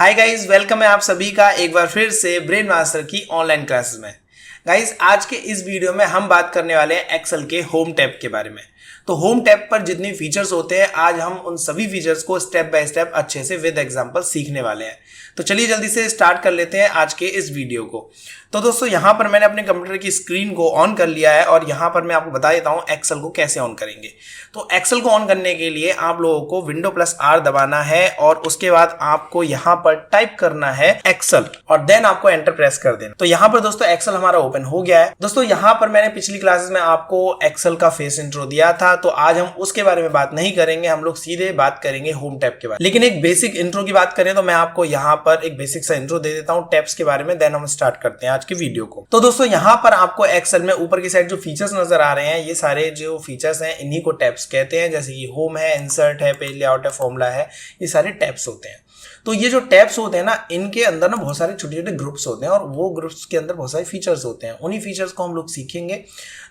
Hi guys, welcome है आप सभी का एक बार फिर से ब्रेन मास्टर की ऑनलाइन क्लासेस में। गाइस, आज के इस वीडियो में हम बात करने वाले हैं एक्सेल के होम टैब के बारे में। तो होम टैब पर जितनी फीचर्स होते हैं, आज हम उन सभी फीचर्स को स्टेप बाय स्टेप अच्छे से विद एग्जांपल सीखने वाले हैं। तो चलिए जल्दी से स्टार्ट कर लेते हैं आज के इस वीडियो को। तो दोस्तों, यहाँ पर मैंने अपने कंप्यूटर की स्क्रीन को ऑन कर लिया है और यहाँ पर मैं आपको बता देता हूँ एक्सेल को कैसे ऑन करेंगे। तो एक्सेल को ऑन करने के लिए आप लोगों को Windows+R दबाना है और उसके बाद आपको यहाँ पर टाइप करना है एक्सेल और देन आपको एंटर प्रेस कर देना। तो यहाँ पर दोस्तों एक्सेल हमारा ओपन हो गया है। दोस्तों, यहाँ पर मैंने पिछली क्लासेस में आपको एक्सेल का फेस इंट्रो दिया था, तो आज हम उसके बारे में बात नहीं करेंगे, हम लोग सीधे बात करेंगे होम टैब के बारे में। लेकिन एक बेसिक इंट्रो की बात करें तो मैं आपको यहाँ पर एक बेसिक सा इंट्रो दे देता हूँ टैब्स के बारे में, देन हम स्टार्ट करते हैं आज की वीडियो को। तो दोस्तों, यहाँ पर आपको एक्सेल में ऊपर की साइड जो फीचर्स नजर आ रहे हैं, ये सारे जो फीचर्स हैं इन्हीं को टैब्स कहते हैं। जैसे कि होम है, इंसर्ट है, पेज लेआउट है, फॉर्मूला है, ये सारे टैब्स होते हैं। तो ये जो टैब्स होते हैं ना, इनके अंदर ना बहुत सारे छोटे छोटे ग्रुप्स होते हैं और वो ग्रुप्स के अंदर बहुत सारे फीचर्स होते हैं। उन्हीं फीचर्स को हम लोग सीखेंगे।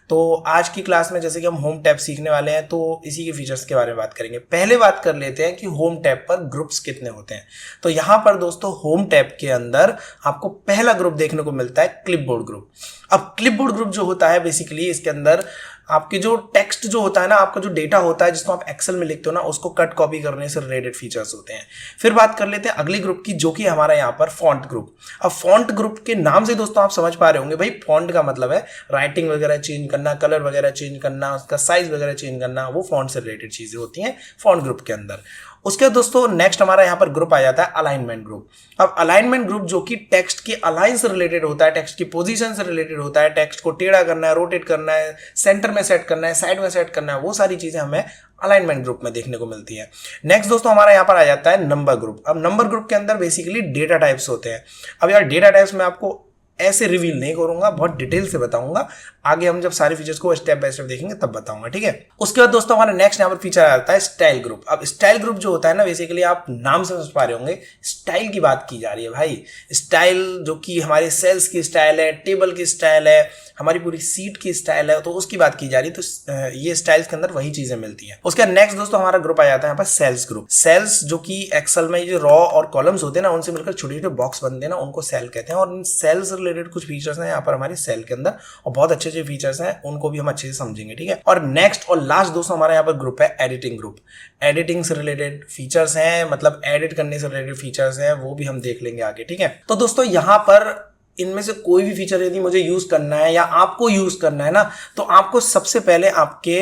तो आज की क्लास में जैसे कि हम होम टैब सीखने वाले हैं, तो इसी के फीचर्स के बारे में बात करेंगे। पहले बात कर लेते हैं कि होम टैब पर ग्रुप्स कितने होते हैं। तो यहाँ पर दोस्तों होम टैब के अंदर आपको पहला ग्रुप देखने को मिलता है क्लिपबोर्ड ग्रुप। अब क्लिपबोर्ड ग्रुप जो होता है, बेसिकली इसके अंदर आपके जो टेक्स्ट जो होता है ना, आपका जो डेटा होता है जिसको आप एक्सेल में लिखते हो ना, उसको कट कॉपी करने से रिलेटेड फीचर्स होते हैं। फिर बात कर लेते हैं अगले ग्रुप की, जो कि हमारा यहाँ पर फॉन्ट ग्रुप। अब फॉन्ट ग्रुप के नाम से दोस्तों आप समझ पा रहे होंगे, भाई फॉन्ट का मतलब है राइटिंग वगैरह चेंज करना, कलर वगैरह चेंज करना, उसका साइज वगैरह चेंज करना, वो फॉन्ट से रिलेटेड चीजें होती हैं फॉन्ट ग्रुप के अंदर। उसके बाद दोस्तों नेक्स्ट हमारा यहाँ पर ग्रुप आ जाता है अलाइनमेंट ग्रुप। अब अलाइनमेंट ग्रुप जो कि टेक्स्ट के अलाइन से रिलेटेड होता है, टेक्स्ट की पोजीशन से रिलेटेड होता है, टेक्स्ट को टेढ़ा करना है, रोटेट करना है, सेंटर में सेट करना है, साइड में सेट करना है, वो सारी चीजें हमें अलाइनमेंट ग्रुप में देखने को मिलती है। नेक्स्ट दोस्तों हमारा यहाँ पर आ जाता है नंबर ग्रुप। अब नंबर ग्रुप के अंदर बेसिकली डेटा टाइप्स होते हैं। अब यार डेटा टाइप्स में आपको ऐसे रिवील नहीं करूंगा, बहुत डिटेल से बताऊंगा। आगे हम जब सारे फीचर्स को स्टेप बाय स्टेप देखेंगे तब बताऊंगा, ठीक है। उसके बाद दोस्तों हमारा नेक्स्ट यहाँ पर फीचर आता है स्टाइल ग्रुप। अब स्टाइल ग्रुप जो होता है ना, बेसिकली आप नाम से समझ पा रहे होंगे, स्टाइल की बात की जा रही है भाई। स्टाइल जो कि हमारे सेल्स की स्टाइल है, टेबल की स्टाइल है, हमारी पूरी सीट की स्टाइल है, तो उसकी बात की जा रही है। तो ये स्टाइल्स के अंदर वही चीजें मिलती हैं। उसके नेक्स्ट दोस्तों हमारा ग्रुप आ जाता है यहाँ पर सेल्स ग्रुप। सेल्स जो कि एक्सेल में जो रॉ और कॉलम्स होते हैं ना, उनसे मिलकर छोटे छोटे बॉक्स बनते हैं ना, उनको सेल कहते हैं। और इन सेल्स रिलेटेड कुछ फीचर्स हैं यहाँ पर हमारे सेल के अंदर, और बहुत अच्छे अच्छे फीचर्स हैं, उनको भी हम अच्छे से समझेंगे, ठीक है। और नेक्स्ट और लास्ट दोस्तों हमारा यहाँ पर ग्रुप है एडिटिंग ग्रुप। एडिटिंग से रिलेटेड फीचर्स हैं, मतलब एडिट करने से रिलेटेड फीचर्स हैं, वो भी हम देख लेंगे आगे, ठीक है। तो दोस्तों यहाँ पर इनमें से कोई भी फीचर यदि मुझे यूज करना है या आपको यूज करना है ना, तो आपको सबसे पहले आपके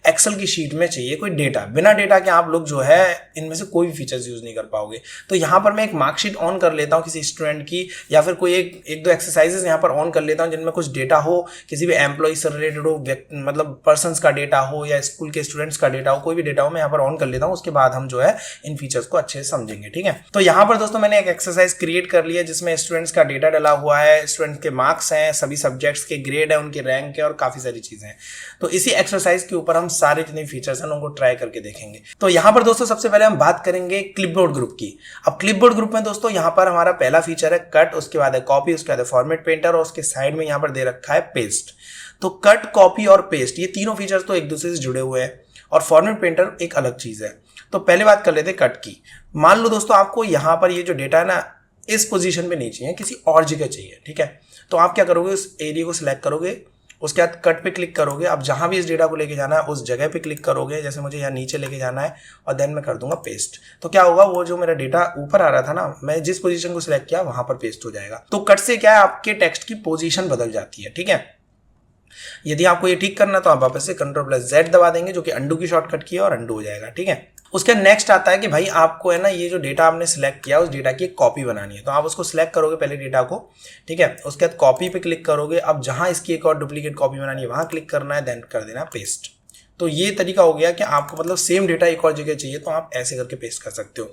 एक्सेल की शीट में चाहिए कोई डेटा। बिना डेटा के आप लोग जो है इनमें से कोई भी फीचर्स यूज नहीं कर पाओगे। तो यहाँ पर मैं एक मार्कशीट ऑन कर लेता हूँ किसी स्टूडेंट की, या फिर कोई एक दो एक्सरसाइजेस यहाँ पर ऑन कर लेता हूँ जिनमें कुछ डेटा हो, किसी भी एम्प्लॉय से रिलेटेड हो, मतलब पर्सन का डेटा हो या स्कूल के स्टूडेंट्स का डेटा हो, कोई भी डेटा हो, मैं यहाँ पर ऑन कर लेता हूँ। उसके बाद हम जो है इन फीचर्स को अच्छे से समझेंगे, ठीक है। तो यहाँ पर दोस्तों मैंने एक एक्सरसाइज क्रिएट कर लिया जिसमें स्टूडेंट्स का डेटा डला हुआ है, स्टूडेंट्स के मार्क्स हैं, सभी सब्जेक्ट्स के ग्रेड है, उनके रैंक है और काफी सारी चीजें हैं। तो इसी एक्सरसाइज के ऊपर हम सारे जितने फीचर्स हैं उनको ट्राई करके देखेंगे। तो यहाँ पर दोस्तों सबसे पहले हम बात करेंगे क्लिपबोर्ड ग्रुप की। अब क्लिपबोर्ड ग्रुप में दोस्तों यहाँ पर हमारा पहला फीचर है कट, उसके बाद है कॉपी, उसके बाद है फॉर्मेट पेंटर, और उसके साइड में यहाँ पर दे रखा है पेस्ट। तो कट, कॉपी और पेस्ट, ये तीनों फीचर्स तो एक दूसरे से जुड़े हुए हैं और फॉर्मेट पेंटर एक अलग चीज है। तो पहले बात कर लेते हैं कट की। मान लो दोस्तों आपको यहाँ पर ये जो डेटा है ना, इस पोजीशन पे नहीं चाहिए, किसी और जगह चाहिए, ठीक है। तो आप क्या करोगे, उस एरिया को सिलेक्ट करोगे, उसके बाद कट पे क्लिक करोगे। अब जहां भी इस डेटा को लेके जाना है उस जगह पे क्लिक करोगे, जैसे मुझे यहाँ नीचे लेके जाना है, और देन मैं कर दूंगा पेस्ट। तो क्या होगा, वो जो मेरा डेटा ऊपर आ रहा था ना, मैं जिस पोजीशन को सिलेक्ट किया वहां पर पेस्ट हो जाएगा। तो कट से क्या है, आपके टेक्स्ट की पोजीशन बदल जाती है, ठीक है। यदि आपको ये ठीक करना है तो आप वापस से Ctrl+Z दबा देंगे, जो कि अंडू की शॉर्टकट की है, और अंडू हो जाएगा, ठीक है। उसके नेक्स्ट आता है कि भाई आपको है ना, ये जो डेटा आपने सिलेक्ट किया उस डेटा की एक कॉपी बनानी है। तो आप उसको सिलेक्ट करोगे पहले डेटा को, ठीक है। उसके बाद कॉपी पे क्लिक करोगे। अब जहां इसकी एक और डुप्लीकेट कॉपी बनानी है वहां क्लिक करना है, देन कर देना पेस्ट। तो ये तरीका हो गया कि आपको मतलब सेम डेटा एक और जगह चाहिए तो आप ऐसे करके पेस्ट कर सकते हो।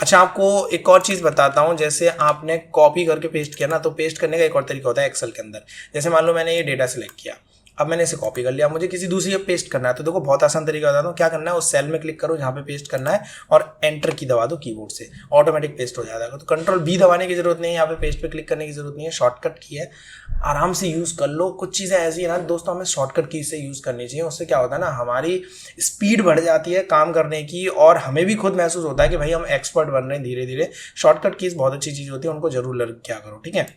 अच्छा, आपको एक और चीज बताता हूँ। जैसे आपने कॉपी करके पेस्ट किया ना, तो पेस्ट करने का एक और तरीका होता है एक्सेल के अंदर। जैसे मान लो मैंने ये डेटा सिलेक्ट किया, अब मैंने इसे कॉपी कर लिया, मुझे किसी दूसरी पे पेस्ट करना है तो देखो बहुत आसान तरीका बताता हूँ। क्या करना है, उस सेल में क्लिक करो जहाँ पे पेस्ट करना है और एंटर की दबा दो कीबोर्ड से, ऑटोमेटिक पेस्ट हो जाएगा। तो कंट्रोल बी दबाने की जरूरत नहीं है, यहाँ पे पेस्ट पे क्लिक करने की जरूरत नहीं है, शॉर्टकट की है, आराम से यूज़ कर लो। कुछ चीज़ें ऐसी है ना दोस्तों, हमें शॉर्टकट की से यूज़ करनी चाहिए। उससे क्या होता है ना, हमारी स्पीड बढ़ जाती है काम करने की और हमें भी खुद महसूस होता है कि भाई हम एक्सपर्ट बन रहे हैं धीरे धीरे। शॉर्टकट कीज बहुत अच्छी चीज़ होती है, उनको जरूर लर्न किया करो, ठीक है।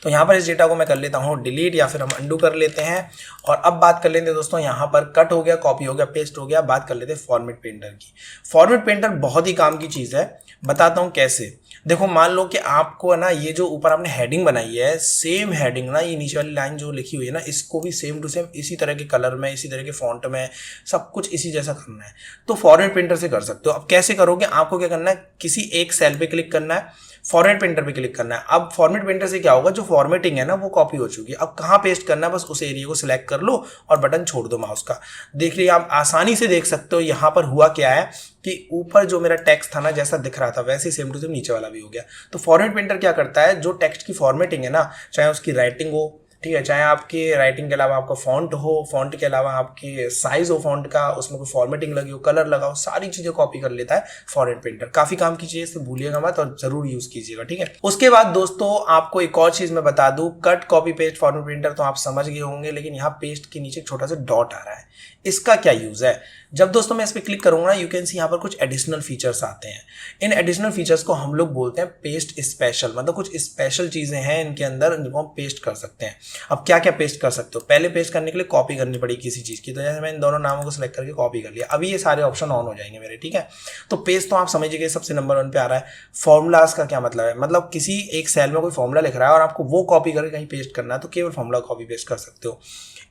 तो यहाँ पर इस डेटा को मैं कर लेता हूँ डिलीट या फिर हम अंडू कर लेते हैं। और अब बात कर लेते हैं दोस्तों, यहाँ पर कट हो गया, कॉपी हो गया, पेस्ट हो गया। बात कर लेते हैं फॉर्मेट पेंटर की। फॉर्मेट पेंटर बहुत ही काम की चीज़ है, बताता हूँ कैसे। देखो मान लो कि आपको है ना, ये जो ऊपर आपने हेडिंग बनाई है, सेम हेडिंग ना, ये नीचे वाली लाइन जो लिखी हुई है ना, इसको भी सेम टू सेम इसी तरह के कलर में, इसी तरह के फॉन्ट में, सब कुछ इसी जैसा करना है। तो फॉर्मेट पेंटर से कर सकते हो। अब कैसे करोगे, आपको क्या करना है, किसी एक सेल पे क्लिक करना है, फॉर्मेट पेंटर पे क्लिक करना है। अब फॉर्मेट पेंटर से क्या होगा, जो फॉर्मेटिंग है ना वो कॉपी हो चुकी है। अब कहाँ पेस्ट करना है, बस उस एरिया को सिलेक्ट कर लो और बटन छोड़ दो माउस का। देख लिया, आप आसानी से देख सकते हो यहाँ पर हुआ क्या है कि ऊपर जो मेरा टेक्स्ट था ना जैसा दिख रहा था वैसे ही सेम टू सेम नीचे वाला भी हो गया। तो फॉर्मेट पेंटर क्या करता है, जो टेक्स्ट की फॉर्मेटिंग है ना, चाहे उसकी राइटिंग हो, ठीक है, चाहे आपकी राइटिंग के अलावा आपका फॉन्ट हो, फॉन्ट के अलावा आपकी साइज हो फॉन्ट का, उसमें कोई फॉर्मेटिंग लगी हो, कलर लगा हो, सारी चीजें कॉपी कर लेता है फॉर्मेट पेंटर। काफी काम की चीज है, भूलिएगा मत और जरूर यूज कीजिएगा, ठीक है। उसके बाद दोस्तों आपको एक और चीज मैं बता दूं, cut copy paste format painter तो आप समझ गए होंगे, लेकिन यहाँ पेस्ट के नीचे एक छोटा सा डॉट आ रहा है, इसका क्या यूज है। जब दोस्तों मैं इस पर क्लिक करूंगा, यू कैन सी यहाँ पर कुछ एडिशनल फीचर्स आते हैं। इन एडिशनल फीचर्स को हम लोग बोलते हैं पेस्ट स्पेशल, मतलब कुछ स्पेशल चीजें हैं इनके अंदर जिनको हम पेस्ट कर सकते हैं। अब क्या क्या पेस्ट कर सकते हो, पहले पेस्ट करने के लिए कॉपी करनी पड़ेगी किसी चीज की, तो जैसे मैं इन दोनों नामों को सिलेक्ट करके कॉपी कर लिया, अभी ये सारे ऑप्शन ऑन हो जाएंगे मेरे, ठीक है। तो पेस्ट तो आप समझिए सबसे नंबर 1 पे आ रहा है। फॉर्मूलाज का क्या मतलब है, मतलब किसी एक सेल में कोई फॉर्मूला लिख रहा है और आपको वो कॉपी करके कहीं पेस्ट करना है तो केवल फॉर्मूला कॉपी पेस्ट कर सकते हो।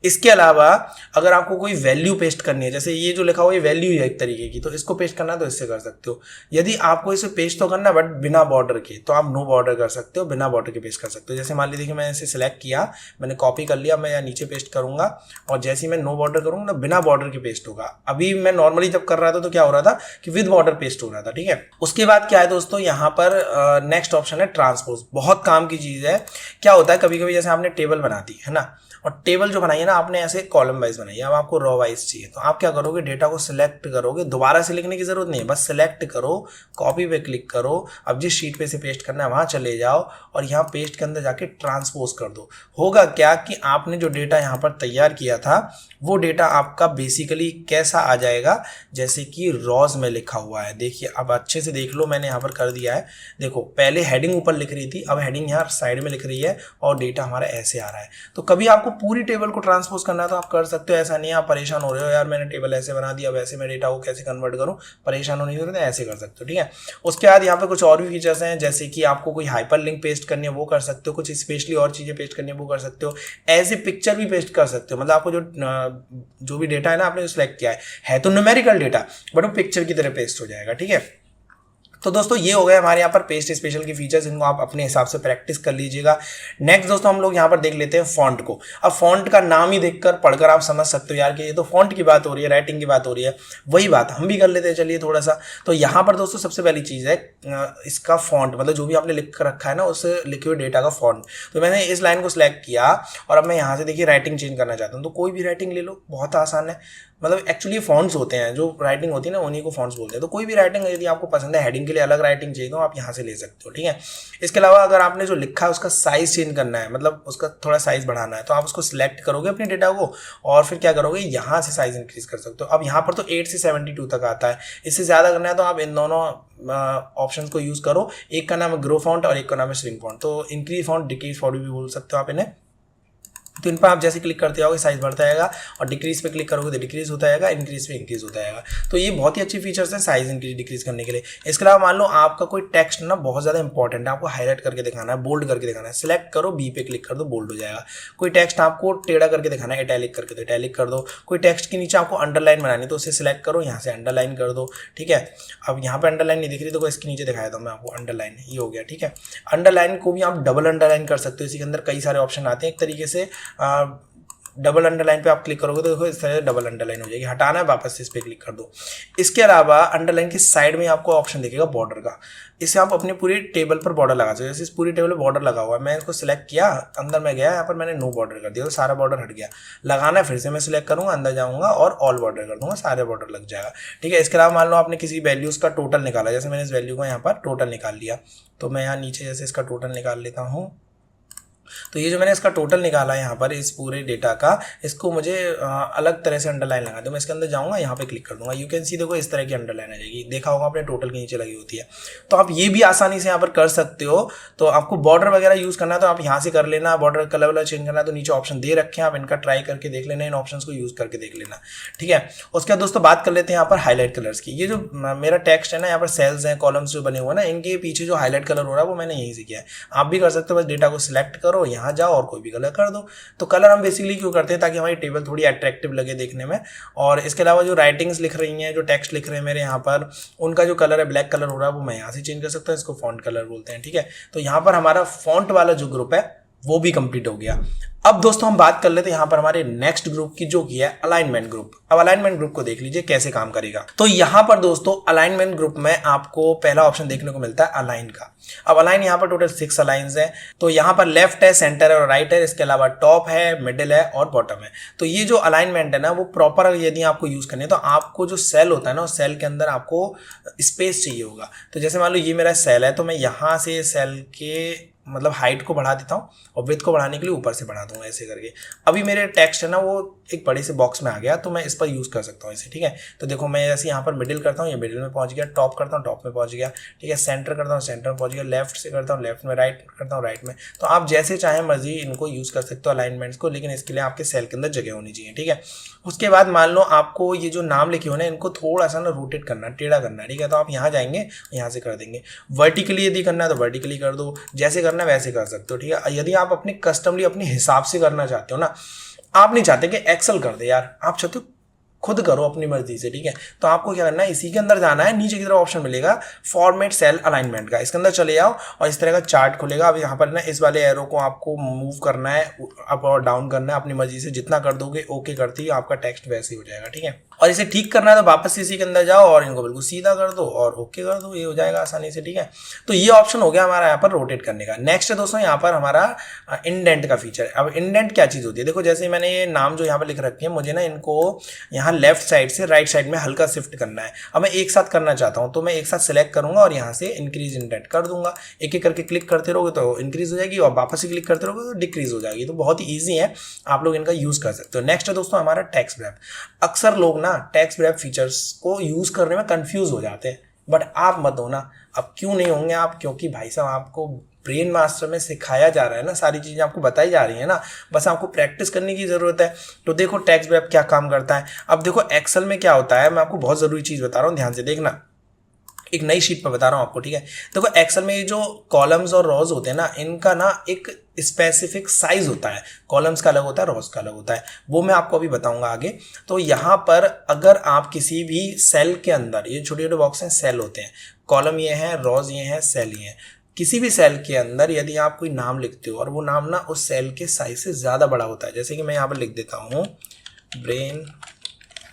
इसके अलावा अगर आपको कोई वैल्यू पेस्ट करनी है, जैसे ये जो लिखा हुआ है वैल्यू है एक तरीके की, तो इसको पेस्ट करना है तो इससे कर सकते हो। यदि आपको इसे पेस्ट तो करना है बट बिना बॉर्डर के, तो आप नो बॉर्डर कर सकते हो, बिना बॉर्डर के पेस्ट कर सकते हो। जैसे मान लीजिए मैंने इसे सिलेक्ट किया, मैंने कॉपी कर लिया, मैं यहाँ नीचे पेस्ट करूंगा और जैसे ही मैं नो बॉर्डर करूंगा ना, बिना बॉर्डर के पेस्ट होगा। अभी मैं नॉर्मली जब कर रहा था तो क्या हो रहा था कि विद बॉर्डर पेस्ट हो रहा था, ठीक है। उसके बाद क्या है दोस्तों, यहाँ पर नेक्स्ट ऑप्शन है ट्रांसपोज, बहुत काम की चीज है। क्या होता है, कभी कभी जैसे आपने टेबल बना दी है ना, और टेबल जो बनाई है ना आपने ऐसे कॉलम वाइज बनाई है, अब आपको रो वाइज चाहिए, तो आप क्या करोगे, डेटा को सिलेक्ट करोगे, दोबारा से लिखने की जरूरत नहीं है, बस सिलेक्ट करो, कॉपी पे क्लिक करो, अब जिस शीट पे से पेस्ट करना है वहां चले जाओ और यहाँ पेस्ट के अंदर जाके ट्रांसपोज कर दो। होगा क्या कि आपने जो डेटा यहाँ पर तैयार किया था वो डेटा आपका बेसिकली कैसा आ जाएगा, जैसे कि रॉज में लिखा हुआ है। देखिए अब अच्छे से देख लो, मैंने यहाँ पर कर दिया है। देखो पहले हेडिंग ऊपर लिख रही थी, अब हेडिंग यहाँ साइड में लिख रही है और डेटा हमारा ऐसे आ रहा है। तो कभी आपको पूरी टेबल को ट्रांसपोज करना है तो आप कर सकते हो, ऐसा नहीं है आप परेशान हो रहे हो यार मैंने टेबल ऐसे बना दिया, वैसे मैं डेटा को कैसे कन्वर्ट करूं, परेशान होने की जरूरत है, ऐसे कर सकते हो, ठीक है। उसके बाद यहाँ पे कुछ और भी फीचर्स हैं, जैसे कि आपको कोई हाइपर लिंक पेस्ट करनी है वो कर सकते हो, कुछ स्पेशली और चीजें पेस्ट करनी है वो कर सकते हो, एज ए पिक्चर भी पेस्ट कर सकते हो। मतलब आपको जो भी डेटा है ना आपने सिलेक्ट किया है तो न्यूमेरिकल डेटा, बट वो पिक्चर की तरह पेस्ट हो जाएगा, ठीक है। तो दोस्तों ये हो गए हमारे यहाँ पर पेस्ट स्पेशल की फीचर्स, इनको आप अपने हिसाब से प्रैक्टिस कर लीजिएगा। नेक्स्ट दोस्तों हम लोग यहाँ पर देख लेते हैं फॉन्ट को। अब फॉन्ट का नाम ही देखकर पढ़कर आप समझ सकते हो यार कि ये तो फॉन्ट की बात हो रही है, राइटिंग की बात हो रही है, वही बात हम भी कर लेते हैं, चलिए थोड़ा सा। तो यहाँ पर दोस्तों सबसे पहली चीज़ है इसका फॉन्ट, मतलब जो भी आपने लिख कर रखा है ना उस लिखे हुए डेटा का फॉन्ट। तो मैंने इस लाइन को सिलेक्ट किया और अब मैं यहाँ से देखिए राइटिंग चेंज करना चाहता हूँ, तो कोई भी राइटिंग ले लो, बहुत आसान है। मतलब एक्चुअली फॉन्ट्स होते हैं, जो राइटिंग होती है ना उन्हीं को फॉन्ट्स बोलते हैं। तो कोई भी राइटिंग यदि आपको पसंद है, हेडिंग के लिए अलग राइटिंग चाहिए तो आप यहाँ से ले सकते हो, ठीक है। इसके अलावा अगर आपने जो लिखा है उसका साइज चेंज करना है, मतलब उसका थोड़ा साइज बढ़ाना है, तो आप उसको सिलेक्ट करोगे अपने डेटा को और फिर क्या करोगे, यहाँ से साइज इंक्रीज कर सकते हो। अब यहाँ पर तो 8 से 72 तक आता है, इससे ज़्यादा करना है तो आप इन दोनों ऑप्शन को यूज़ करो। एक का नाम है ग्रो फॉन्ट और एक का नाम है श्रिंक फॉन्ट। तो इंक्रीज फॉन्ट, डिक्रीज फॉन्ट भी बोल सकते हो आप इन्हें। तो इन पर आप जैसे क्लिक करते जाओगे साइज बढ़ता जाएगा और डिक्रीज पे क्लिक करोगे तो डिक्रीज होता जाएगा, इंक्रीज पे इंक्रीज होता जाएगा। तो ये बहुत ही अच्छी फीचर्स हैं साइज इंक्रीज डिक्रीज करने के लिए। इसके अलावा मान लो आपका कोई टेक्स्ट ना बहुत ज़्यादा इंपॉर्टेंट है, आपको हाईलाइट करके दिखाना है, बोल्ड करके दिखाना है, सिलेक्ट करो, बी पे क्लिक कर दो, बोल्ड हो जाएगा। कोई टेक्स्ट आपको टेढ़ा करके दिखाना है, इटैलिक करके तो इटैलिक कर दो। कोई टेक्स्ट के नीचे आपको अंडरलाइन बनानी है तो उसे सिलेक्ट करो, यहाँ से अंडरलाइन कर दो, ठीक है। अब यहाँ पे अंडरलाइन नहीं दिख रही तो इसके नीचे दिखाया था मैं आपको, अंडरलाइन ये हो गया, ठीक है। अंडरलाइन को भी आप डबल अंडरलाइन कर सकते हो, इसी के अंदर कई सारे ऑप्शन आते हैं। एक तरीके से डबल अंडरलाइन पे आप क्लिक करोगे तो देखो इस तरह से डबल अंडरलाइन हो जाएगी। हटाना है वापस से इस पर क्लिक कर दो। इसके अलावा अंडरलाइन की साइड में आपको ऑप्शन दिखेगा बॉर्डर का, इससे आप अपनी पूरी टेबल पर बॉर्डर लगा सकते हो। जैसे इस पूरी टेबल पर बॉर्डर लगा हुआ है, मैं इसको सिलेक्ट किया, अंदर में गया, यहाँ पर मैंने नो बॉर्डर कर दिया तो सारा बॉर्डर हट गया। लगाना है फिर से मैं सिलेक्ट करूँगा, अंदर जाऊँगा और ऑल बॉर्डर कर दूंगा, सारे बॉर्डर लग जाएगा। ठीक है, इसके अलावा मान लो आपने किसी वैल्यूज़ का टोटल निकाला, जैसे मैंने इस वैल्यू का यहाँ पर टोटल निकाल लिया, तो मैं यहाँ नीचे जैसे इसका टोटल निकाल लेता हूँ। तो ये जो मैंने इसका टोटल निकाला है यहाँ पर इस पूरे डेटा का, इसको मुझे अलग तरह से अंडरलाइन लगा दो। मैं इसके अंदर जाऊँगा, यहाँ पे क्लिक कर दूंगा, यू कैन सी देखो इस तरह की अंडरलाइन आ जाएगी। देखा होगा आपने टोटल के नीचे लगी होती है। तो आप ये भी आसानी से यहाँ पर कर सकते हो। तो आपको बॉर्डर वगैरह यूज़ करना है तो आप यहाँ से कर लेना, बॉर्डर कलर वलर चेंज करना है तो नीचे ऑप्शन दे रखे हैं, आप इनका ट्राई करके देख लेना, इन ऑप्शन को यूज़ करके देख लेना। ठीक है, उसके बाद दोस्तों बात कर लेते हैं यहाँ पर हाईलाइट कलर्स की। ये जो मेरा टेक्स्ट है ना, यहाँ पर सेल्स हैं, कॉलम्स जो बने हुए हैं ना, इनके पीछे जो हाईलाइट कलर हो रहा है वो मैंने यहीं से किया है। आप भी कर सकते हो, बस डेटा को सिलेक्ट करो, यहाँ जाओ और कोई भी कलर कर दो। तो कलर हम बेसिकली क्यों करते हैं, ताकि हमारी टेबल थोड़ी अट्रैक्टिव लगे देखने में। और इसके अलावा जो राइटिंग्स लिख रही हैं, जो टेक्स्ट लिख रहे हैं मेरे यहाँ पर, उनका जो कलर है ब्लैक कलर हो रहा है वो मैं यहाँ से चेंज कर सकता हूँ, इसको फॉन्ट कलर बोलते हैं। ठीक है, तो यहाँ पर हमारा फॉन्ट वाला जो ग्रुप है वो भी कंप्लीट हो गया। अब दोस्तों हम बात कर लेते हैं यहाँ पर हमारे नेक्स्ट ग्रुप की, जो की है अलाइनमेंट ग्रुप। अब अलाइनमेंट ग्रुप को देख लीजिए कैसे काम करेगा। तो यहाँ पर दोस्तों अलाइनमेंट ग्रुप में आपको पहला ऑप्शन देखने को मिलता है अलाइन का। अब अलाइन यहाँ पर टोटल 6 अलाइंस है। तो यहाँ पर लेफ्ट है, सेंटर है और राइट है। इसके अलावा टॉप है, मिडिल है और बॉटम है। तो ये जो अलाइनमेंट है ना, वो प्रॉपर यदि आपको यूज करनी है तो आपको जो सेल होता है ना, उस सेल के अंदर आपको स्पेस चाहिए होगा। तो जैसे मान लो ये मेरा सेल है, तो मैं यहाँ से सेल के मतलब हाइट को बढ़ा देता हूँ और विड्थ को बढ़ाने के लिए ऊपर से बढ़ा दूंगा ऐसे करके। अभी मेरे टेक्स्ट है ना वो एक बड़े से बॉक्स में आ गया, तो मैं इस पर यूज़ कर सकता हूँ इसे। ठीक है, तो देखो मैं जैसे यहाँ पर मिडिल करता हूँ, ये मिडिल में पहुँच गया, टॉप करता हूँ, टॉप में पहुँच गया। ठीक है, सेंटर करता हूँ, सेंटर में पहुँच गया, लेफ्ट से करता हूँ, लेफ्ट में, राइट करता हूँ, राइट में। तो आप जैसे चाहें मर्जी इनको यूज़ कर सकते हो अलाइनमेंट्स को, लेकिन इसके लिए आपके सेल के अंदर जगह होनी चाहिए। ठीक है, उसके बाद मान लो आपको ये जो नाम लिखे हो ना, इनको थोड़ा सा ना रोटेट करना, टेढ़ा करना है। ठीक है, तो आप यहाँ जाएंगे, यहाँ से कर देंगे। वर्टिकली यदि करना है तो वर्टिकली कर दो, जैसे करना है वैसे कर सकते हो। ठीक है, यदि आप अपने कस्टमली अपने हिसाब से करना चाहते हो ना, आप नहीं चाहते कि एक्सेल कर दे यार, आप चाहते हो खुद करो अपनी मर्जी से। ठीक है, तो आपको क्या करना है, इसी के अंदर जाना है, नीचे की तरफ ऑप्शन मिलेगा फॉर्मेट सेल अलाइनमेंट का, इसके अंदर चले जाओ और इस तरह का चार्ट खुलेगा। अब यहाँ पर ना इस वाले एरो को आपको मूव करना है, अप और डाउन करना है अपनी मर्जी से, जितना कर दोगे ओके करती है आपका टेक्स्ट वैसे ही हो जाएगा। ठीक है, और इसे ठीक करना है तो वापस इसी के अंदर जाओ और इनको बिल्कुल सीधा कर दो और ओके कर दो, ये हो जाएगा आसानी से। ठीक है, तो ये ऑप्शन हो गया हमारा यहाँ पर रोटेट करने का। नेक्स्ट है दोस्तों यहाँ पर हमारा इंडेंट का फीचर। अब इंडेंट क्या चीज़ होती है, देखो जैसे मैंने ये नाम जो यहाँ पर लिख रखे हैं, मुझे ना इनको यहाँ लेफ्ट साइड से राइट साइड में हल्का शिफ्ट करना है। अब मैं एक साथ करना चाहता हूँ, तो मैं एक साथ सिलेक्ट करूंगा और यहाँ से इंक्रीज इंडेंट कर दूंगा। एक एक करके क्लिक करते रहोगे तो इंक्रीज हो जाएगी और वापस से क्लिक करते रहोगे तो डिक्रीज हो जाएगी। तो बहुत ही ईजी है, आप लोग इनका यूज कर सकते हो। नेक्स्ट है दोस्तों हमारा टेक्स्ट रैप। अक्सर लोग ना टेक्स्ट रैप फीचर्स को यूज करने में कंफ्यूज हो जाते हैं, बट आप मत हो ना। अब क्यों नहीं होंगे आप, क्योंकि भाई साहब आपको ब्रेन मास्टर में सिखाया जा रहा है ना, सारी चीज़ें आपको बताई जा रही है ना, बस आपको प्रैक्टिस करने की ज़रूरत है। तो देखो टेक्स्ट रैप क्या काम करता है। अब देखो एक्सेल में क्या होता है, मैं आपको बहुत ज़रूरी चीज़ बता रहा हूँ, ध्यान से देखना, एक नई शीट पर बता रहा हूँ आपको। ठीक है, देखो एक्सेल में ये जो कॉलम्स और रोज होते हैं ना, इनका ना एक स्पेसिफिक साइज होता है। कॉलम्स का अलग होता है, रोज का अलग होता है, वो मैं आपको अभी बताऊंगा आगे। तो यहाँ पर अगर आप किसी भी सेल के अंदर, ये छोटे छोटे बॉक्स हैं, सेल होते हैं, कॉलम ये हैं, रोज ये हैं, सेल ये हैं, किसी भी सेल के अंदर यदि आप कोई नाम लिखते हो और वो नाम ना उस सेल के साइज से ज़्यादा बड़ा होता है, जैसे कि मैं यहाँ पर लिख देता हूँ ब्रेन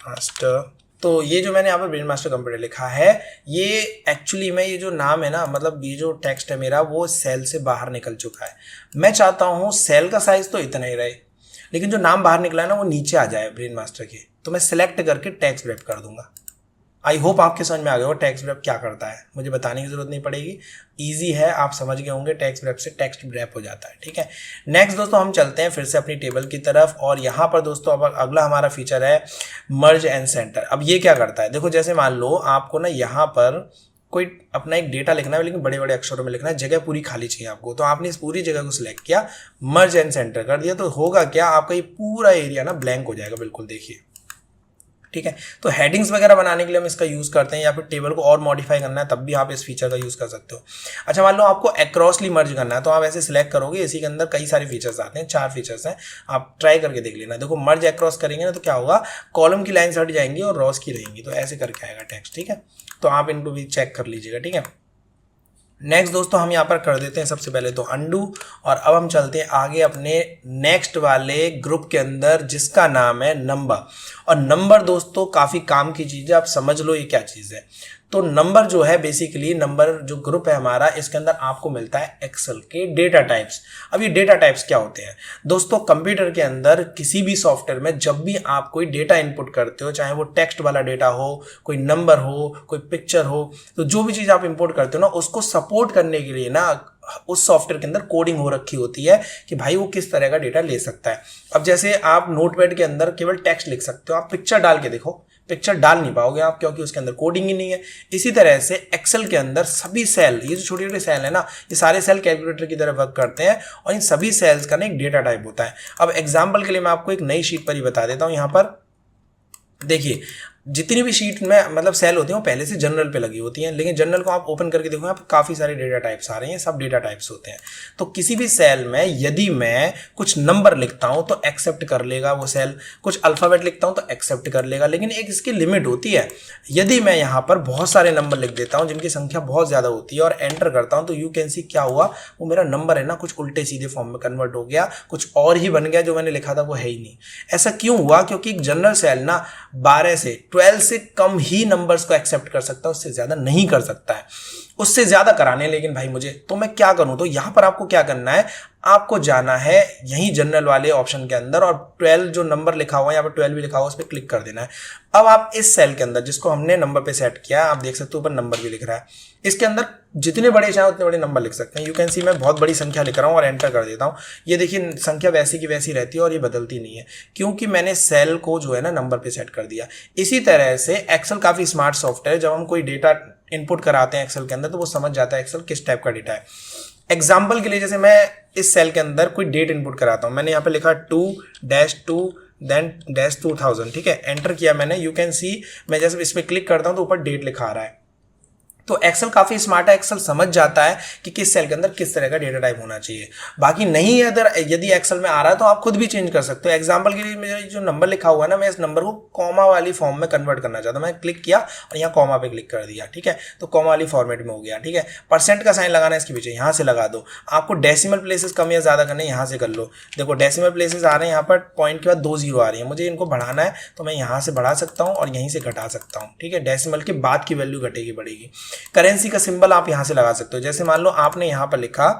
मास्टर। तो ये जो मैंने यहाँ पर ब्रेन मास्टर कंप्यूटर लिखा है, ये एक्चुअली में ये जो नाम है ना, मतलब ये जो टेक्स्ट है मेरा, वो सेल से बाहर निकल चुका है। मैं चाहता हूँ सेल का साइज तो इतना ही रहे, लेकिन जो नाम बाहर निकला है ना वो नीचे आ जाए ब्रेन मास्टर के। तो मैं सिलेक्ट करके टेक्स्ट रैप कर दूंगा। आई होप आपके समझ में आ गया हो टेक्स्ट रैप क्या करता है, मुझे बताने की जरूरत नहीं पड़ेगी, इजी है, आप समझ गए होंगे। टेक्स्ट रैप से टेक्स्ट रैप हो जाता है। ठीक है, नेक्स्ट दोस्तों हम चलते हैं फिर से अपनी टेबल की तरफ, और यहाँ पर दोस्तों अब अगला हमारा फीचर है मर्ज एंड सेंटर। अब ये क्या करता है, देखो जैसे मान लो आपको ना यहाँ पर कोई अपना एक डेटा लिखना है, लेकिन बड़े बड़े अक्षरों में लिखना है, जगह पूरी खाली चाहिए आपको, तो आपने इस पूरी जगह को सिलेक्ट किया, मर्ज एंड सेंटर कर दिया, तो होगा क्या, आपका ये पूरा एरिया ना ब्लैंक हो जाएगा, बिल्कुल देखिए। ठीक है, तो हेडिंग्स वगैरह बनाने के लिए हम इसका यूज़ करते हैं, या फिर टेबल को और मॉडिफाई करना है तब भी आप इस फीचर का यूज़ कर सकते हो। अच्छा मान लो आपको अक्रॉसली मर्ज करना है, तो आप ऐसे सिलेक्ट करोगे, इसी के अंदर कई सारे फीचर्स आते हैं, 4 फीचर्स हैं, आप ट्राई करके देख लेना। देखो मर्ज अक्रॉस करेंगे ना तो क्या होगा, कॉलम की लाइन्स हट जाएंगी और रॉस की रहेंगी, तो ऐसे करके आएगा टेक्स्ट। ठीक है, तो आप इनको भी चेक कर लीजिएगा। ठीक है, नेक्स्ट दोस्तों हम यहाँ पर कर देते हैं सबसे पहले तो अंडू, और अब हम चलते हैं आगे अपने नेक्स्ट वाले ग्रुप के अंदर जिसका नाम है नंबर। और नंबर दोस्तों काफ़ी काम की चीज़ है, आप समझ लो ये क्या चीज़ है। तो नंबर जो है बेसिकली नंबर जो ग्रुप है हमारा, इसके अंदर आपको मिलता है एक्सेल के डेटा टाइप्स। अब ये डेटा टाइप्स क्या होते हैं दोस्तों? कंप्यूटर के अंदर किसी भी सॉफ्टवेयर में जब भी आप कोई डेटा इनपुट करते हो, चाहे वो टेक्स्ट वाला डेटा हो, कोई नंबर हो, कोई पिक्चर हो, तो जो भी चीज़ आप इंपोर्ट करते हो ना, उसको सपोर्ट करने के लिए ना उस सॉफ्टवेयर के अंदर कोडिंग हो रखी होती है कि भाई वो किस तरह का डेटा ले सकता है। अब जैसे आप नोटपैड के अंदर केवल टेक्स्ट लिख सकते हो, आप पिक्चर डाल के देखो, पिक्चर डाल नहीं पाओगे आप, क्योंकि उसके अंदर कोडिंग ही नहीं है। इसी तरह से एक्सेल के अंदर सभी सेल, ये जो छोटे छोटे सेल है ना, ये सारे सेल कैलकुलेटर की तरह वर्क करते हैं, और इन सभी सेल्स का ना एक डेटा टाइप होता है। अब एग्जांपल के लिए मैं आपको एक नई शीट पर ही बता देता हूँ। यहाँ पर देखिए, जितनी भी शीट में मतलब सेल होती हैं वो पहले से जनरल पे लगी होती हैं, लेकिन जनरल को आप ओपन करके देखो, यहाँ पर काफ़ी सारे डेटा टाइप्स आ रहे हैं, सब डेटा टाइप्स होते हैं। तो किसी भी सेल में यदि मैं कुछ नंबर लिखता हूँ तो एक्सेप्ट कर लेगा वो सेल, कुछ अल्फ़ाबेट लिखता हूँ तो एक्सेप्ट कर लेगा, लेकिन एक इसकी लिमिट होती है। यदि मैं यहाँ पर बहुत सारे नंबर लिख देता हूँ जिनकी संख्या बहुत ज़्यादा होती है और एंटर करता हूँ, तो यू कैन सी क्या हुआ, वो मेरा नंबर है ना कुछ उल्टे सीधे फॉर्म में कन्वर्ट हो गया, कुछ और ही बन गया, जो मैंने लिखा था वो है ही नहीं। ऐसा क्यों हुआ? क्योंकि एक जनरल सेल ना 12 से 12 से कम ही नंबर्स को एक्सेप्ट कर सकता है, उससे ज्यादा नहीं कर सकता है। उससे ज्यादा कराने लेकिन भाई मुझे, तो मैं क्या करूं? तो यहां पर आपको क्या करना है, आपको जाना है यही जनरल वाले ऑप्शन के अंदर, और 12 जो नंबर लिखा हुआ है, यहाँ पर 12 भी लिखा हुआ है, उस पर क्लिक कर देना है। अब आप इस सेल के अंदर जिसको हमने नंबर पे सेट किया, आप देख सकते हो ऊपर नंबर भी लिख रहा है, इसके अंदर जितने बड़े चाहे उतने बड़े नंबर लिख सकते हैं। यू कैन सी मैं बहुत बड़ी संख्या लिख रहा हूँ और एंटर कर देता हूँ, ये देखिए संख्या वैसी की वैसी रहती है और ये बदलती नहीं है, क्योंकि मैंने सेल को जो है ना नंबर पे सेट कर दिया। इसी तरह से एक्सेल काफ़ी स्मार्ट सॉफ्टवेयर है, जब हम कोई डेटा इनपुट कराते हैं एक्सेल के अंदर तो वो समझ जाता है एक्सेल किस टाइप का डेटा है। एग्जाम्पल के लिए जैसे मैं इस सेल के अंदर कोई डेट इनपुट कराता हूँ, मैंने यहाँ पे लिखा 2-2 देन -2000, ठीक है, एंटर किया मैंने। यू कैन सी मैं जैसे इस पर क्लिक करता हूँ तो ऊपर डेट लिखा आ रहा है। तो एक्सेल काफ़ी स्मार्ट है, एक्सेल समझ जाता है कि किस सेल के अंदर किस तरह का डेटा टाइप होना चाहिए। बाकी नहीं है, अगर यदि एक्सेल में आ रहा है तो आप खुद भी चेंज कर सकते हो। एग्जांपल के लिए मेरा जो नंबर लिखा हुआ है ना, मैं इस नंबर को कॉमा वाली फॉर्म में कन्वर्ट करना चाहता हूँ, मैं क्लिक किया और यहाँ कॉमा पे क्लिक कर दिया, ठीक है, तो कॉमा वाली फॉर्मेट में हो गया, ठीक है। परसेंट का साइन लगाना है इसके पीछे, यहाँ से लगा दो। आपको डेसिमल प्लेसेस कम या ज़्यादा करने, यहाँ से कर लो। देखो डेसिमल प्लेसेस आ रहे हैं, यहाँ पर पॉइंट के बाद 2 0 आ रही है, मुझे इनको बढ़ाना है तो मैं यहाँ से बढ़ा सकता हूँ और यहीं से घटा सकता हूँ, ठीक है। डेसिमल के बाद की वैल्यू घटेगी बढ़ेगी। करेंसी का सिंबल आप यहां से लगा सकते हो, जैसे मान लो आपने यहां पर लिखा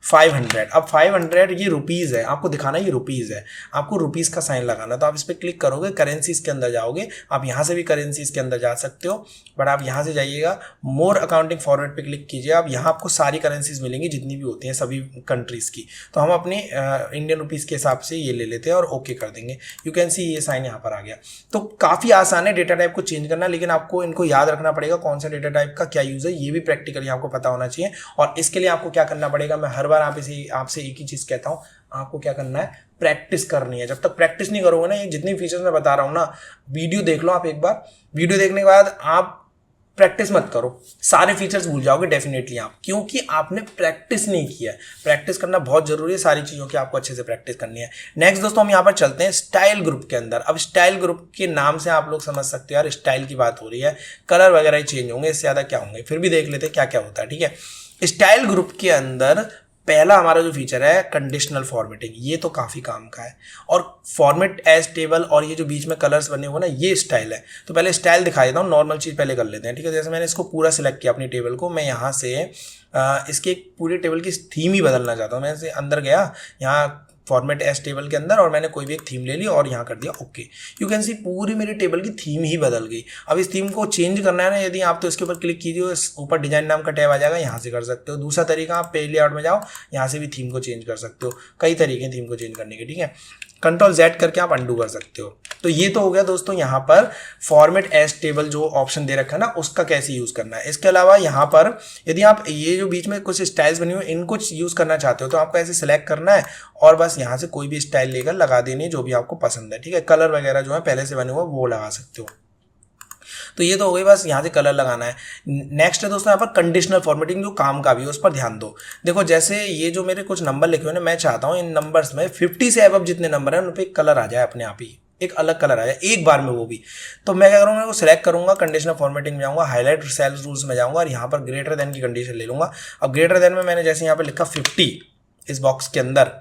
500, अब 500 ये रुपीज़ है, आपको दिखाना ये रुपीज़ है, आपको रुपीज़ का साइन लगाना, तो आप इस पर क्लिक करोगे, करेंसीज के अंदर जाओगे, आप यहाँ से भी करेंसीज के अंदर जा सकते हो, बट आप यहाँ से जाइएगा, मोर अकाउंटिंग फॉर्मेट पे क्लिक कीजिए, आप यहाँ आपको सारी करेंसीज मिलेंगी जितनी भी होती हैं सभी कंट्रीज़ की। तो हम अपने इंडियन रुपीज़ के हिसाब से ये ले लेते हैं और ओके कर देंगे। यू कैन सी ये साइन यहाँ पर आ गया। तो काफ़ी आसान है डेटा टाइप को चेंज करना, लेकिन आपको इनको याद रखना पड़ेगा कौन सा डेटा टाइप का क्या यूज़ है, ये भी प्रैक्टिकली आपको पता होना चाहिए। और इसके लिए आपको क्या करना पड़ेगा, मैं हर बार आपसे एक ही चीज़ कहता हूँ, आपको क्या करना है, प्रैक्टिस करनी है। जब तक प्रैक्टिस नहीं करोगे ना, ये जितनी फीचर्स मैं बता रहा हूँ ना, वीडियो देख लो आप एक बार, वीडियो देखने के बाद आप प्रैक्टिस मत करो, सारे फीचर्स भूल जाओगे डेफिनेटली आप, क्योंकि आपने प्रैक्टिस नहीं किया है। प्रैक्टिस करना बहुत जरूरी है, सारी चीज़ों की आपको अच्छे से प्रैक्टिस करनी है। नेक्स्ट दोस्तों हम यहाँ पर चलते हैं स्टाइल ग्रुप के अंदर। अब स्टाइल ग्रुप के नाम से आप लोग समझ सकते हो यार स्टाइल की बात हो रही है, कलर वगैरह ही चेंज होंगे, इससे ज़्यादा क्या होंगे, फिर भी देख लेते हैं क्या क्या होता है, ठीक है। स्टाइल ग्रुप के अंदर पहला हमारा जो फीचर है कंडीशनल फॉर्मेटिंग, ये तो काफ़ी काम का है। और फॉर्मेट एज टेबल और ये जो बीच में कलर्स बने हुए ना, ये स्टाइल है। तो पहले स्टाइल दिखा देता हूँ, नॉर्मल चीज़ पहले कर लेते हैं, ठीक है। जैसे मैंने इसको पूरा सिलेक्ट किया अपनी टेबल को, मैं यहाँ से इसके पूरे टेबल की थीम ही बदलना चाहता हूँ। मैं ऐसे अंदर गया यहाँ फॉर्मेट एस टेबल के अंदर और मैंने कोई भी एक थीम ले ली और यहाँ कर दिया ओके। यू कैन सी पूरी मेरी टेबल की थीम ही बदल गई। अब इस थीम को चेंज करना है ना यदि आप, तो इसके ऊपर क्लिक कीजिए, ऊपर डिजाइन नाम का टैब आ जाएगा, यहाँ से कर सकते हो। दूसरा तरीका, आप पेज लेआउट में जाओ, यहाँ से भी थीम को चेंज कर सकते हो। कई तरीके हैं थीम को चेंज करने के, ठीक है। कंट्रोल Z करके आप अंडू कर सकते हो। तो ये तो हो गया दोस्तों यहाँ पर फॉर्मेट एज टेबल जो ऑप्शन दे रखा है ना, उसका कैसे यूज़ करना है। इसके अलावा यहाँ पर यदि आप ये जो बीच में कुछ स्टाइल्स बनी हुई इनको यूज़ करना चाहते हो, तो आपको ऐसे सिलेक्ट करना है और बस यहाँ से कोई भी स्टाइल लेकर लगा देनी है जो भी आपको पसंद है, ठीक है। कलर वगैरह जो है पहले से बने हुए वो लगा सकते हो। तो ये तो हो गई, बस यहाँ से कलर लगाना है। नेक्स्ट है दोस्तों यहाँ पर कंडीशनल फॉर्मेटिंग, जो काम का भी है उस पर ध्यान दो। देखो जैसे ये जो मेरे कुछ नंबर लिखे हुए हैं, मैं चाहता हूँ इन नंबर्स में 50 से अबव जितने नंबर हैं उन पर कलर आ जाए अपने आप ही, एक अलग कलर आ जाए एक बार में वो भी। तो मैं क्या करूँगा, वो सिलेक्ट करूंगा, कंडीशनल फॉर्मेटिंग में जाऊंगा, हाईलाइट सेल्स रूल्स में जाऊंगा और यहाँ पर ग्रेटर देन की कंडीशन ले लूंगा। अब ग्रेटर देन में मैंने जैसे यहाँ पर लिखा 50 इस बॉक्स के अंदर,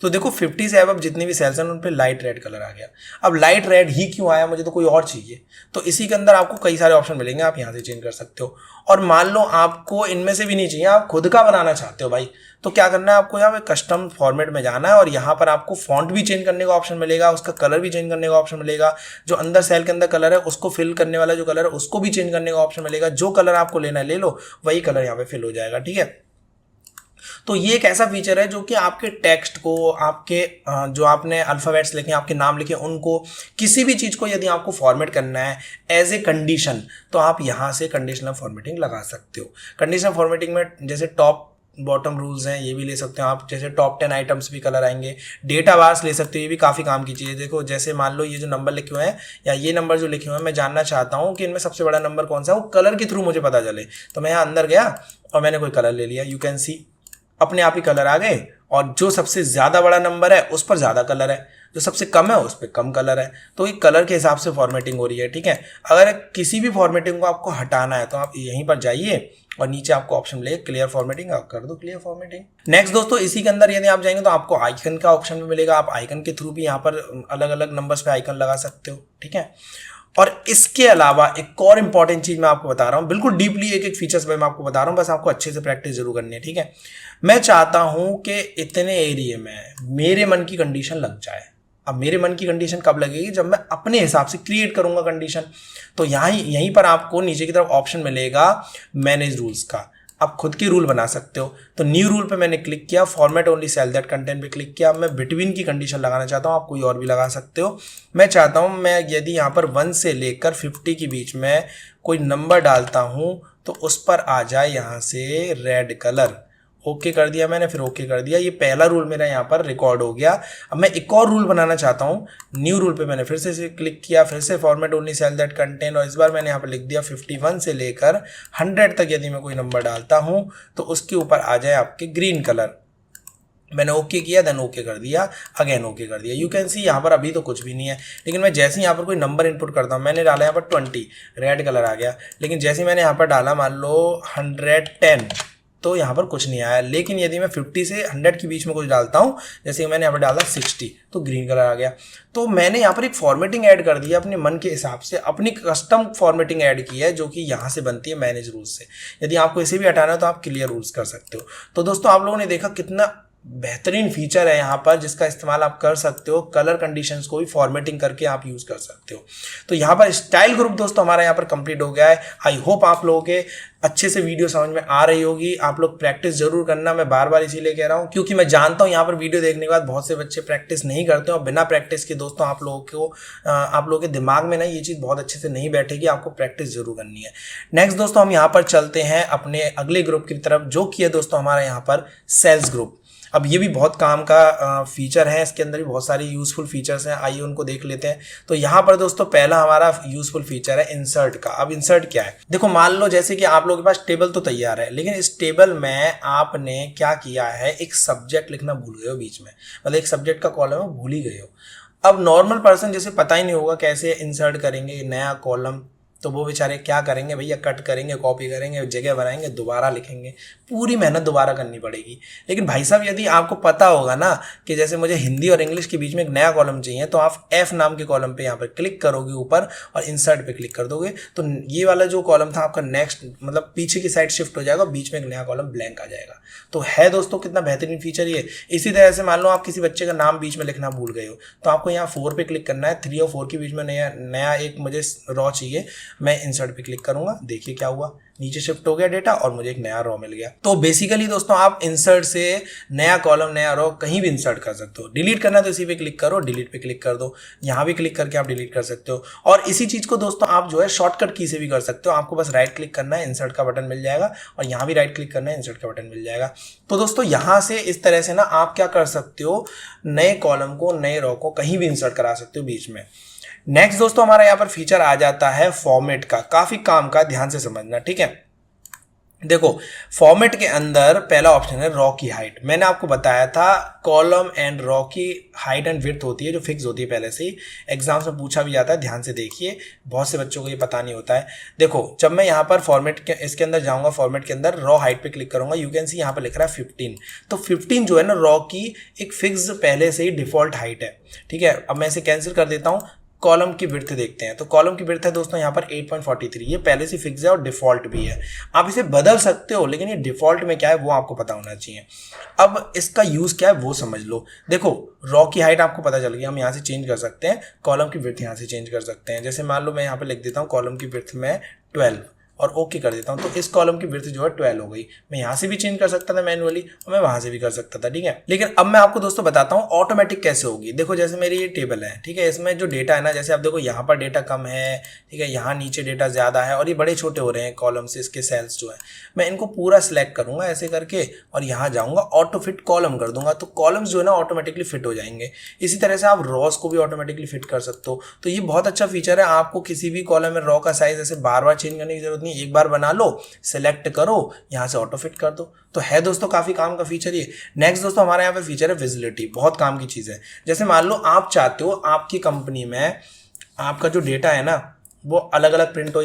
तो देखो 50 से अब जितनी भी सेल्स हैं उन पे लाइट रेड कलर आ गया। अब लाइट रेड ही क्यों आया, मुझे तो कोई और चाहिए। तो इसी के अंदर आपको कई सारे ऑप्शन मिलेंगे, आप यहाँ से चेंज कर सकते हो। और मान लो आपको इनमें से भी नहीं चाहिए, आप खुद का बनाना चाहते हो भाई, तो क्या करना है, आपको यहाँ पे कस्टम फॉर्मेट में जाना है और यहाँ पर आपको फॉन्ट भी चेंज करने का ऑप्शन मिलेगा, उसका कलर भी चेंज करने का ऑप्शन मिलेगा, जो अंदर सेल के अंदर कलर है उसको फिल करने वाला जो कलर है उसको भी चेंज करने का ऑप्शन मिलेगा। जो कलर आपको लेना है ले लो, वही कलर यहाँ पे फिल हो जाएगा, ठीक है। तो ये एक ऐसा फीचर है जो कि आपके टेक्स्ट को, आपके जो आपने अल्फ़ाबेट्स लिखे, आपके नाम लिखे, उनको किसी भी चीज़ को यदि आपको फॉर्मेट करना है एज ए कंडीशन, तो आप यहाँ से कंडीशनल फॉर्मेटिंग लगा सकते हो। कंडीशनल फॉर्मेटिंग में जैसे टॉप बॉटम रूल्स हैं, ये भी ले सकते हो आप। जैसे टॉप 10 आइटम्स भी कलर आएंगे, डेटा बार्स ले सकते हो, ये भी काफ़ी काम की चीज़ है। देखो जैसे मान लो ये जो नंबर लिखे हुए हैं या ये नंबर जो लिखे हुए हैं, मैं जानना चाहता हूँ कि इनमें सबसे बड़ा नंबर कौन सा है, वो कलर के थ्रू मुझे पता चले। तो मैं यहाँ अंदर गया और मैंने कोई कलर ले लिया, यू कैन सी अपने आप ही कलर आ गए। और जो सबसे ज़्यादा बड़ा नंबर है उस पर ज़्यादा कलर है, जो सबसे कम है उस पर कम कलर है। तो ये कलर के हिसाब से फॉर्मेटिंग हो रही है, ठीक है। अगर किसी भी फॉर्मेटिंग को आपको हटाना है तो आप यहीं पर जाइए और नीचे आपको ऑप्शन मिलेगा क्लियर फॉर्मेटिंग, आप कर दो क्लियर फॉर्मेटिंग। नेक्स्ट दोस्तों, इसी के अंदर यदि आप जाएंगे तो आपको आइकन का ऑप्शन भी मिलेगा। आप आइकन के थ्रू भी यहाँ पर अलग अलग नंबर्स पे आइकन लगा सकते हो, ठीक है। और इसके अलावा एक और इंपॉर्टेंट चीज मैं आपको बता रहा हूँ, बिल्कुल डीपली एक एक फीचर्स मैं आपको बता रहा हूँ, बस आपको अच्छे से प्रैक्टिस जरूर करनी है, ठीक है। मैं चाहता हूं कि इतने एरिया में मेरे मन की कंडीशन लग जाए। अब मेरे मन की कंडीशन कब लगेगी, जब मैं अपने हिसाब से क्रिएट करूंगा कंडीशन। तो यहीं पर आपको नीचे की तरफ ऑप्शन मिलेगा मैनेज रूल्स का, आप खुद की रूल बना सकते हो। तो न्यू रूल पे मैंने क्लिक किया, format only cell that content पे क्लिक किया। मैं बिटवीन की कंडीशन लगाना चाहता हूँ, आप कोई और भी लगा सकते हो। मैं चाहता हूँ मैं यदि यहाँ पर 1 से लेकर 50 के बीच में कोई नंबर डालता हूँ तो उस पर आ जाए यहाँ से रेड कलर। ओके कर दिया मैंने, फिर ओके कर दिया। ये पहला रूल मेरा यहाँ पर रिकॉर्ड हो गया। अब मैं एक और रूल बनाना चाहता हूँ, न्यू रूल पे मैंने फिर से क्लिक किया, फिर से format only cell that content, और इस बार मैंने यहाँ पर लिख दिया 51 से लेकर 100 तक यदि मैं कोई नंबर डालता हूँ तो उसके ऊपर आ जाए आपके ग्रीन कलर। मैंने ओके किया, देन ओके कर दिया, अगेन ओके कर दिया। यू कैन सी यहाँ पर अभी तो कुछ भी नहीं है, लेकिन मैं जैसे ही यहाँ पर कोई नंबर इनपुट करता हूँ, मैंने डाला यहाँ पर 20, रेड कलर आ गया। लेकिन जैसे ही मैंने यहाँ पर डाला मान लो 110, तो यहाँ पर कुछ नहीं आया। लेकिन यदि मैं 50 से 100 के बीच में कुछ डालता हूँ, जैसे मैंने यहाँ पर डाला 60, तो ग्रीन कलर आ गया। तो मैंने यहाँ पर एक फॉर्मेटिंग ऐड कर दी है अपने मन के हिसाब से, अपनी कस्टम फॉर्मेटिंग ऐड की है, जो कि यहाँ से बनती है मैनेज रूल्स से। यदि आपको इसे भी हटाना है तो आप क्लियर रूल्स कर सकते हो। तो दोस्तों आप लोगों ने देखा कितना बेहतरीन फीचर है यहाँ पर, जिसका इस्तेमाल आप कर सकते हो, कलर कंडीशंस को भी फॉर्मेटिंग करके आप यूज कर सकते हो। तो यहाँ पर स्टाइल ग्रुप दोस्तों हमारा यहाँ पर कंप्लीट हो गया है। आई होप आप लोगों के अच्छे से वीडियो समझ में आ रही होगी। आप लोग प्रैक्टिस जरूर करना, मैं बार बार इसीलिए कह रहा हूँ क्योंकि मैं जानता हूँ यहाँ पर वीडियो देखने के बाद बहुत से बच्चे प्रैक्टिस नहीं करते और बिना प्रैक्टिस के दोस्तों आप लोगों के दिमाग में ना ये चीज़ बहुत अच्छे से नहीं बैठेगी। आपको प्रैक्टिस जरूर करनी है। नेक्स्ट दोस्तों हम यहाँ पर चलते हैं अपने अगले ग्रुप की तरफ, जो कि है दोस्तों हमारा यहाँ पर सेल्स ग्रुप। अब ये भी बहुत काम का फीचर है, इसके अंदर भी बहुत सारी यूजफुल फीचर्स हैं, आइए उनको देख लेते हैं। तो यहाँ पर दोस्तों पहला हमारा यूजफुल फीचर है इंसर्ट का। अब इंसर्ट क्या है, देखो मान लो जैसे कि आप लोगों के पास टेबल तो तैयार है, लेकिन इस टेबल में आपने क्या किया है, एक सब्जेक्ट लिखना भूल गए हो बीच में, मतलब एक सब्जेक्ट का कॉलम है भूल ही गए हो। अब नॉर्मल पर्सन जैसे पता ही नहीं होगा कैसे इंसर्ट करेंगे नया कॉलम, तो वो बेचारे क्या करेंगे भैया, कट करेंगे, कॉपी करेंगे, जगह बनाएंगे, दोबारा लिखेंगे, पूरी मेहनत दोबारा करनी पड़ेगी। लेकिन भाई साहब यदि आपको पता होगा ना कि जैसे मुझे हिंदी और इंग्लिश के बीच में एक नया कॉलम चाहिए, तो आप एफ नाम के कॉलम पे यहाँ पर क्लिक करोगे ऊपर और इंसर्ट पे क्लिक कर दोगे, तो ये वाला जो कॉलम था आपका नेक्स्ट मतलब पीछे की साइड शिफ्ट हो जाएगा, बीच में एक नया कॉलम ब्लैंक आ जाएगा। तो है दोस्तों कितना बेहतरीन फीचर ये। इसी तरह से मान लो आप किसी बच्चे का नाम बीच में लिखना भूल गए हो, तो आपको यहाँ 4 पे क्लिक करना है, 3 और 4 के बीच में नया एक मुझे रॉ चाहिए, मैं इंसर्ट पे क्लिक करूंगा, देखिए क्या हुआ, नीचे शिफ्ट हो गया डेटा और मुझे एक नया रॉ मिल गया। तो बेसिकली दोस्तों आप इंसर्ट से नया कॉलम नया रॉ कहीं भी इंसर्ट कर सकते हो। डिलीट करना तो इसी पे क्लिक करो, डिलीट पे क्लिक कर दो, यहाँ भी क्लिक करके आप डिलीट कर सकते हो। और इसी चीज को दोस्तों आप जो है शॉर्टकट की से भी कर सकते हो। आपको बस राइट क्लिक करना है, इंसर्ट का बटन मिल जाएगा, और यहाँ भी राइट क्लिक करना है, इंसर्ट का बटन मिल जाएगा। तो दोस्तों यहाँ से इस तरह से ना आप क्या कर सकते हो, नए कॉलम को नए रॉ को कहीं भी इंसर्ट करा सकते हो बीच में। नेक्स्ट दोस्तों हमारा यहाँ पर फीचर आ जाता है फॉर्मेट का, काफी काम का, ध्यान से समझना, ठीक है। देखो, फॉर्मेट के अंदर पहला ऑप्शन है रॉ की हाइट। मैंने आपको बताया था कॉलम एंड रॉ की हाइट एंड विड्थ होती है जो फिक्स होती है पहले से ही, एग्जाम्स में पूछा भी जाता है, ध्यान से देखिए, बहुत से बच्चों को ये पता नहीं होता है। देखो, जब मैं यहाँ पर फॉर्मेट के इसके अंदर जाऊँगा, फॉर्मेट के अंदर रॉ हाइट पे क्लिक करूँगा, यू कैन सी यहाँ पर लिख रहा है 15। तो 15 जो है ना रॉ की एक फिक्स पहले से ही डिफॉल्ट हाइट है, ठीक है। अब मैं इसे कैंसिल कर देता हूँ, कॉलम की विड्थ देखते हैं। तो कॉलम की विड्थ है दोस्तों यहाँ पर 8.43, ये पहले से फिक्स है और डिफॉल्ट भी है। आप इसे बदल सकते हो, लेकिन ये डिफॉल्ट में क्या है वो आपको पता होना चाहिए। अब इसका यूज क्या है वो समझ लो। देखो, रॉ की हाइट आपको पता चल गई, हम यहाँ से चेंज कर सकते हैं, कॉलम की विड्थ यहाँ से चेंज कर सकते हैं। जैसे मान लो मैं यहाँ पे लिख देता हूँ कॉलम की विड्थ में 12 और ओके कर देता हूँ, तो इस कॉलम की विड्थ जो है 12 हो गई। मैं यहाँ से भी चेंज कर सकता था मैनुअली और मैं वहाँ से भी कर सकता था, ठीक है। लेकिन अब मैं आपको दोस्तों बताता हूँ ऑटोमेटिक कैसे होगी। देखो, जैसे मेरी ये टेबल है, ठीक है, इसमें जो डेटा है ना, जैसे आप देखो यहाँ पर डेटा कम है, ठीक है, यहाँ नीचे डेटा ज़्यादा है और ये बड़े छोटे हो रहे हैं कॉलम्स, इसके सेल्स जो है। मैं इनको पूरा सिलेक्ट करूँगा ऐसे करके और यहाँ जाऊँगा, ऑटो फिट कॉलम कर दूंगा, तो कॉलम्स जो है ना ऑटोमेटिकली फिट हो जाएंगे। इसी तरह से आप रॉस को भी ऑटोमेटिकली फिट कर सकते हो। तो ये बहुत अच्छा फीचर है, आपको किसी भी कॉलम में रॉ का साइज ऐसे बार बार चेंज करने की जरूरत नहीं, एक बार बना लो, सेलेक्ट करो, यहां से ऑटो फिट कर दो। तो है दोस्तों काफी काम का फीचर ये। नेक्स्ट दोस्तों हमारे यहाँ पे फीचर है विजिबिलिटी, बहुत काम की चीज है। जैसे मान लो आप चाहते हो आपकी कंपनी में आपका जो डेटा है ना वो अलग अलग प्रिंट हो,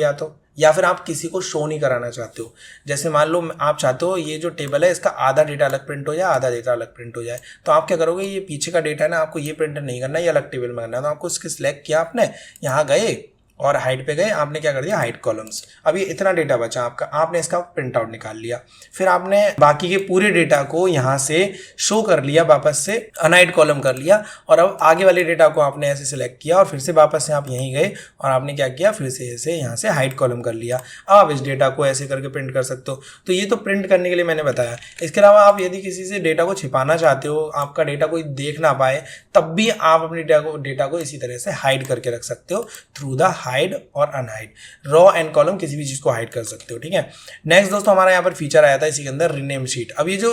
या फिर आप किसी को शो नहीं कराना चाहते हो। जैसे मान लो आप चाहते हो ये जो टेबल है इसका आधा डेटा अलग प्रिंट हो जाए, आधा डेटा अलग प्रिंट हो जाए, तो आप क्या करोगे, ये पीछे का डेटा है ना आपको ये प्रिंट नहीं करना, ये अलग टेबल में करना है। तो आपको इसके सिलेक्ट किया आपने, यहाँ गए और हाइट पे गए, आपने क्या कर दिया, हाइट कॉलम्स। अब ये इतना डेटा बचा आपका, आपने इसका प्रिंट आउट निकाल लिया, फिर आपने बाकी के पूरे डेटा को यहाँ से शो कर लिया, वापस से अनहाइड कॉलम कर लिया, और अब आगे वाले डेटा को आपने ऐसे सिलेक्ट किया और फिर से वापस से आप यहीं गए और आपने क्या किया, फिर से ऐसे यहाँ से हाइट कॉलम कर लिया। अब आप इस डेटा को ऐसे करके प्रिंट कर सकते हो। तो ये तो प्रिंट करने के लिए मैंने बताया। इसके अलावा आप यदि किसी से डेटा को छिपाना चाहते हो, आपका डेटा कोई देख ना पाए, तब भी आप अपने डेटा को इसी तरह से हाइड करके रख सकते हो थ्रू द हाइड और अनहाइड। रॉ एंड कॉलम किसी भी चीज को हाइड कर सकते हो, ठीक है। नेक्स्ट दोस्तों हमारा यहाँ पर फीचर आया था इसी के अंदर रीनेम शीट। अब ये जो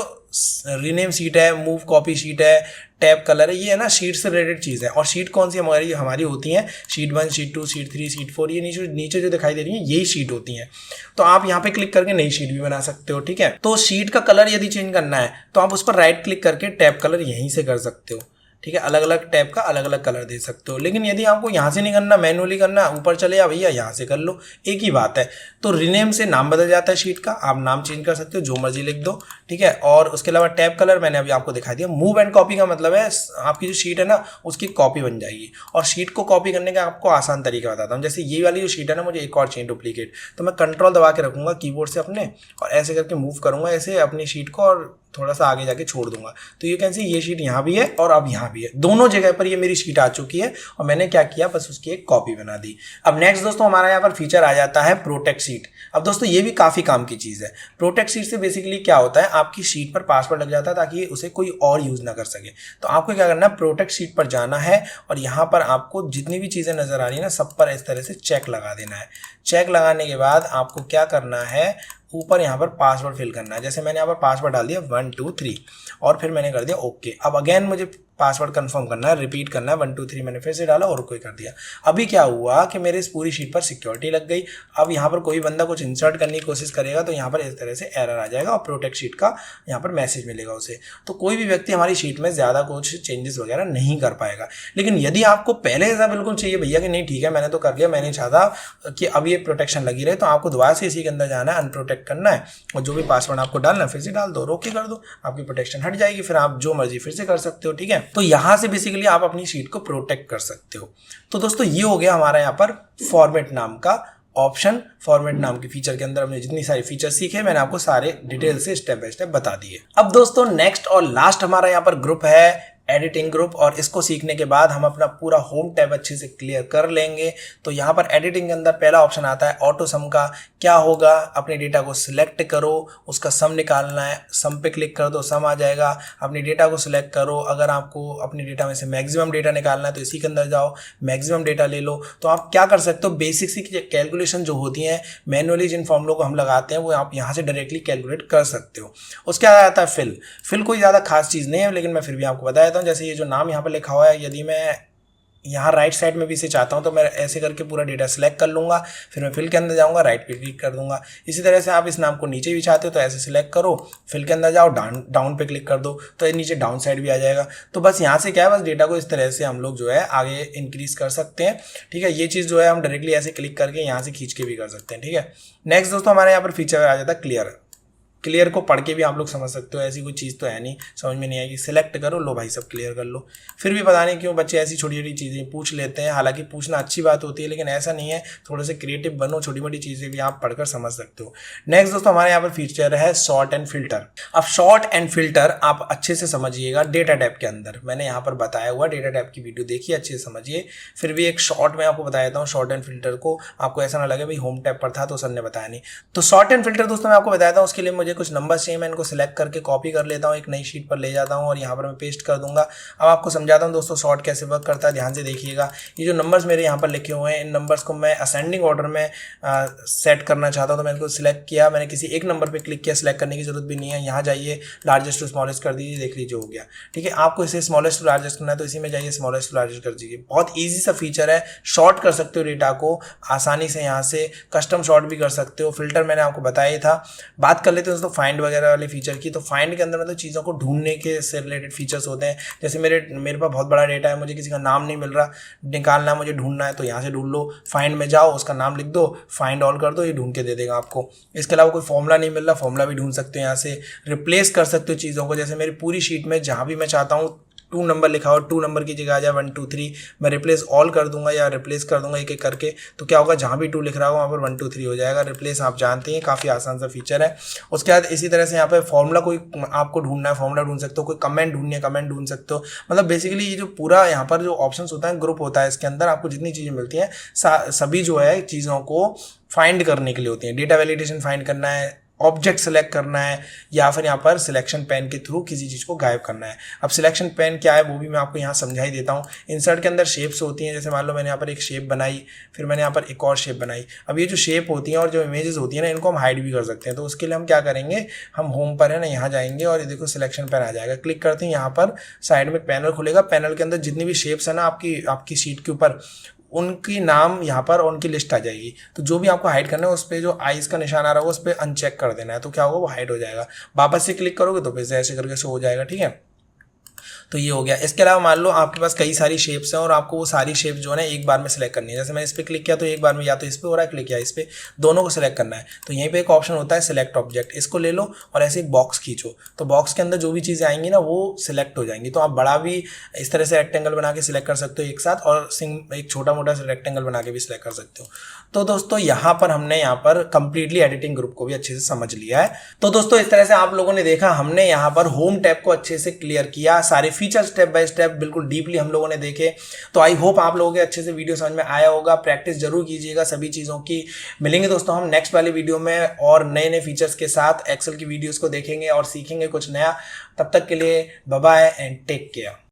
रीनेम शीट है, मूव कॉपी शीट है, टैब कलर है, ये है ना शीट से रिलेटेड चीज़ है। और शीट कौन सी हमारी होती हैं, शीट 1, शीट 2, शीट 3, शीट 4, ये नीचे जो दिखाई दे रही है यही शीट होती हैं। तो आप यहाँ पे क्लिक करके नई शीट भी बना सकते हो, ठीक है। तो शीट का कलर यदि चेंज करना है तो आप उस पर राइट क्लिक करके टैब कलर यहीं से कर सकते हो, ठीक है। अलग अलग टैब का अलग अलग कलर दे सकते हो। लेकिन यदि आपको यहाँ से नहीं करना, मैनुअली करना, ऊपर चले या भैया यहाँ से कर लो, एक ही बात है। तो रीनेम से नाम बदल जाता है शीट का, आप नाम चेंज कर सकते हो, जो मर्जी लिख दो, ठीक है। और उसके अलावा टैब कलर मैंने अभी आपको दिखा दिया। मूव एंड कॉपी का मतलब है आपकी जो शीट है ना उसकी कॉपी बन जाएगी। और शीट को कॉपी करने का आपको आसान तरीका बताता हूँ। जैसे ये वाली जो शीट है ना, मुझे एक और चाहिए डुप्लीकेट, तो मैं कंट्रोल दबा के रखूंगा कीबोर्ड से अपने और ऐसे करके मूव करूंगा ऐसे अपनी शीट को और थोड़ा सा आगे जाके छोड़ दूंगा। तो ये कैसे, ये शीट यहाँ भी है और अब यहाँ भी है, दोनों जगह पर ये मेरी शीट आ चुकी है और मैंने क्या किया, बस उसकी एक कॉपी बना दी। अब नेक्स्ट दोस्तों हमारा यहाँ पर फीचर आ जाता है प्रोटेक्ट शीट। अब दोस्तों ये भी काफी काम की चीज है। प्रोटेक्ट शीट से बेसिकली क्या होता है, आपकी शीट पर पासवर्ड लग जाता है ताकि उसे कोई और यूज ना कर सके। तो आपको क्या करना है, प्रोटेक्ट शीट पर जाना है और यहाँ पर आपको जितनी भी चीजें नजर आ रही है ना सब पर इस तरह से चेक लगा देना है। चेक लगाने के बाद आपको क्या करना है, ऊपर यहाँ पर पासवर्ड फिल करना है। जैसे मैंने यहाँ पर पासवर्ड डाल दिया 1 2 3 और फिर मैंने कर दिया ओके। अब अगेन मुझे पासवर्ड कंफर्म करना है, रिपीट करना है 1 2 3, मैंने फिर से डाला और कोई कर दिया। अभी क्या हुआ कि मेरे इस पूरी शीट पर सिक्योरिटी लग गई। अब यहाँ पर कोई बंदा कुछ इंसर्ट करने की कोशिश करेगा तो यहाँ पर इस तरह से एरर आ जाएगा और प्रोटेक्ट शीट का यहाँ पर मैसेज मिलेगा उसे। तो कोई भी व्यक्ति हमारी शीट में ज़्यादा कुछ चेंजेस वगैरह नहीं कर पाएगा। लेकिन यदि आपको पहले ऐसा बिल्कुल चाहिए भैया कि नहीं ठीक है मैंने तो कर लिया, मैंने चाहता कि अब ये प्रोटेक्शन लगी रहे, तो आपको दोबारा से इसी के अंदर जाना है, अनप्रोटेक्ट करना है और जो भी पासवर्ड आपको डालना है फिर से डाल दो, ओके कर दो, आपकी प्रोटेक्शन हट जाएगी, फिर आप जो मर्जी फिर से कर सकते हो, ठीक है। तो यहाँ से बेसिकली आप अपनी शीट को प्रोटेक्ट कर सकते हो। तो दोस्तों ये हो गया हमारा यहाँ पर फॉर्मेट नाम का ऑप्शन। फॉर्मेट नाम के फीचर के अंदर हमने जितनी सारी फीचर सीखे मैंने आपको सारे डिटेल से स्टेप बाय स्टेप बता दिए। अब दोस्तों नेक्स्ट और लास्ट हमारा यहाँ पर ग्रुप है एडिटिंग ग्रुप, और इसको सीखने के बाद हम अपना पूरा होम टैब अच्छे से क्लियर कर लेंगे। तो यहाँ पर एडिटिंग के अंदर पहला ऑप्शन आता है ऑटो सम का। क्या होगा, अपने डेटा को सिलेक्ट करो, उसका सम निकालना है, सम पे क्लिक कर दो, सम आ जाएगा। अपने डेटा को सिलेक्ट करो, अगर आपको अपने डेटा में से मैक्सिमम डेटा निकालना है तो इसी के अंदर जाओ, मैक्सिमम डेटा ले लो। तो आप क्या कर सकते हो, बेसिक सी कैलकुलेशन जो होती है मैनुअली जिन फॉर्मूलों को हम लगाते हैं वो आप यहाँ से डायरेक्टली कैलकुलेट कर सकते हो। उसके बाद आता है फिल। फिल कोई ज़्यादा खास चीज़ नहीं है लेकिन मैं फिर भी आपको बताया था। जैसे ये जो नाम यहाँ पर लिखा हुआ है, यदि मैं यहाँ राइट साइड में भी इसे चाहता हूँ तो मैं ऐसे करके पूरा डेटा सेलेक्ट कर लूँगा, फिर मैं फिल के अंदर जाऊँगा, राइट पे क्लिक कर दूंगा। इसी तरह से आप इस नाम को नीचे भी चाहते हो तो ऐसे सिलेक्ट करो, फिल के अंदर जाओ, डाउन पे क्लिक कर दो तो ये नीचे डाउन साइड भी आ जाएगा। तो बस यहाँ से क्या है, बस डेटा को इस तरह से हम लोग जो है आगे इंक्रीज कर सकते हैं। ठीक है, ये चीज़ जो है हम डायरेक्टली ऐसे क्लिक करके यहाँ से खींच के भी कर सकते हैं। ठीक है, नेक्स्ट दोस्तों हमारे यहाँ पर फीचर आ जाता है क्लियर। क्लियर को पढ़ के भी आप लोग समझ सकते हो, ऐसी कोई चीज़ तो है नहीं समझ में नहीं आएगी। सिलेक्ट करो, लो भाई सब क्लियर कर लो। फिर भी पता नहीं क्यों बच्चे ऐसी छोटी छोटी चीज़ें पूछ लेते हैं, हालांकि पूछना अच्छी बात होती है लेकिन ऐसा नहीं है, थोड़े से क्रिएटिव बनो, छोटी मोटी चीज़ें भी आप पढ़कर समझ सकते हो। नेक्स्ट दोस्तों हमारे यहाँ पर फीचर है शॉर्ट एंड फिल्टर। अब शॉर्ट एंड फिल्टर आप अच्छे से समझिएगा डेटा टैब के अंदर, मैंने यहाँ पर बताया हुआ डेटा टैब की वीडियो देखिए, अच्छे से समझिए। फिर भी एक शॉर्ट में आपको बता देता हूँ शॉर्ट एंड फिल्टर को, आपको ऐसा ना लगे भाई होम टैब पर था तो सर ने बताया नहीं। तो शॉर्ट एंड फिल्टर दोस्तों मैं आपको बताया था, उसके लिए मुझे कुछ नंबर चाहिए, इनको सिलेक्ट करके कॉपी कर लेता हूँ, एक नई शीट पर ले जाता हूँ और यहाँ पर मैं पेस्ट कर दूंगा। अब आपको समझाता हूँ दोस्तों शॉर्ट कैसे वर्क करता है, ध्यान से देखिएगा। ये जो नंबर्स मेरे यहाँ पर लिखे हुए हैं, इन नंबर्स को मैं असेंडिंग ऑर्डर में सेट करना चाहता हूँ, तो मैंने इनको सिलेक्ट किया, मैंने किसी एक नंबर पर क्लिक किया, सिलेक्ट करने की जरूरत भी नहीं है। यहाँ जाइए, लार्जेस्ट टू स्मॉलेस्ट कर दीजिए, देख लीजिए हो गया। ठीक है, आपको इसे स्मॉलेस्ट टू लार्जेस्ट करना है तो इसी में जाइए, स्मॉलेस्ट टू लार्जेस्ट कर दीजिए। बहुत ईजी सा फीचर है, शॉर्ट कर सकते हो डेटा को आसानी से, यहाँ से कस्टम शॉर्ट भी कर सकते हो। फिल्टर मैंने आपको बताया था। बात कर लेते हैं दोस्तों फाइंड वगैरह वाले फीचर की। तो फाइंड के अंदर मतलब चीज़ों को ढूंढने के से रिलेटेड फीचर्स होते हैं। जैसे मेरे पास बहुत बड़ा डेटा है, मुझे किसी का नाम नहीं मिल रहा, निकालना है, मुझे ढूंढना है, तो यहाँ से ढूंढ लो, फाइंड में जाओ, उसका नाम लिख दो, फाइंड ऑल कर दो, ये ढूंढ के दे देगा आपको। इसके अलावा कोई फॉर्मूला नहीं मिल रहा, फॉर्मूला भी ढूंढ सकते हो यहाँ से। रिप्लेस कर सकते हो चीज़ों को, जैसे मेरी पूरी शीट में जहाँ भी मैं चाहता हूँ 2 नंबर लिखा हो, 2 नंबर की जगह आ जाए 1 2 3, मैं रिप्लेस ऑल कर दूंगा या रिप्लेस कर दूंगा एक एक करके, तो क्या होगा, जहाँ भी 2 लिख रहा हो वहाँ पर 1 2 3 हो जाएगा। रिप्लेस आप जानते हैं काफ़ी आसान सा फीचर है। उसके बाद इसी तरह से यहाँ पे फॉर्मूला कोई आपको ढूंढना है, फॉर्मूला ढूंढ सकते हो, कोई कमेंट ढूंढनी है, कमेंट ढूंढ सकते हो। मतलब बेसिकली ये जो पूरा यहाँ पर जो ऑप्शन होता है, ग्रुप होता है, इसके अंदर आपको जितनी चीज़ें मिलती हैं सभी जो है चीज़ों को फाइंड करने के लिए होती हैं। डेटा वैलिडेशन फाइंड करना है, ऑब्जेक्ट सेलेक्ट करना है, या फिर यहाँ पर सिलेक्शन पेन के थ्रू किसी चीज़ को गायब करना है। अब सिलेक्शन पेन क्या है वो भी मैं आपको यहाँ समझा ही देता हूँ। इंसर्ट के अंदर शेप्स होती हैं, जैसे मान लो मैंने यहाँ पर एक शेप बनाई, फिर मैंने यहाँ पर एक और शेप बनाई। अब ये जो शेप होती हैं और जो इमेजेस होती हैं ना, इनको हम हाइड भी कर सकते हैं। तो उसके लिए हम क्या करेंगे, हम होम पर है ना, यहाँ जाएंगे और ये देखो सिलेक्शन पेन आ जाएगा, क्लिक करते हैं, यहाँ पर साइड में पैनल खुलेगा, पैनल के अंदर जितनी भी शेप्स है ना आपकी शीट के ऊपर, उनकी नाम यहाँ पर और उनकी लिस्ट आ जाएगी। तो जो भी आपको हाइड करना है उस पर जो आइज का निशान आ रहा होगा उस पर अनचेक कर देना है, तो क्या होगा, वो हाइड हो जाएगा। वापस से क्लिक करोगे तो फिर से ऐसे करके शो हो जाएगा। ठीक है, तो ये हो गया। इसके अलावा मान लो आपके पास कई सारी शेप्स हैं और आपको वो सारी शेप जो है ना एक बार में सिलेक्ट करनी है। जैसे मैं इस पर क्लिक किया तो एक बार में या तो इस पर हो रहा है क्लिक, किया इस पर, दोनों को सिलेक्ट करना है। तो यहीं पे एक ऑप्शन होता है सिलेक्ट ऑब्जेक्ट, इसको ले लो और ऐसे एक बॉक्स खींचो, तो बॉक्स के अंदर जो भी चीज़ें आएंगी ना वो सिलेक्ट हो जाएंगी। तो आप बड़ा भी इस तरह से रेक्टेंगल बना के सिलेक्ट कर सकते हो एक साथ, और एक छोटा मोटा रेक्टेंगल बना के भी सिलेक्ट कर सकते हो। तो दोस्तों यहाँ पर हमने यहाँ पर कंप्लीटली एडिटिंग ग्रुप को भी अच्छे से समझ लिया है। तो दोस्तों इस तरह से आप लोगों ने देखा, हमने यहाँ पर होम टैब को अच्छे से क्लियर किया, सारे फीचर स्टेप बाय स्टेप बिल्कुल डीपली हम लोगों ने देखे। तो आई होप आप लोगों के अच्छे से वीडियो समझ में आया होगा। प्रैक्टिस जरूर कीजिएगा सभी चीज़ों की। मिलेंगे दोस्तों हम नेक्स्ट वाली वीडियो में और नए नए फीचर्स के साथ एक्सेल की वीडियोस को देखेंगे और सीखेंगे कुछ नया। तब तक के लिए bye bye and take care.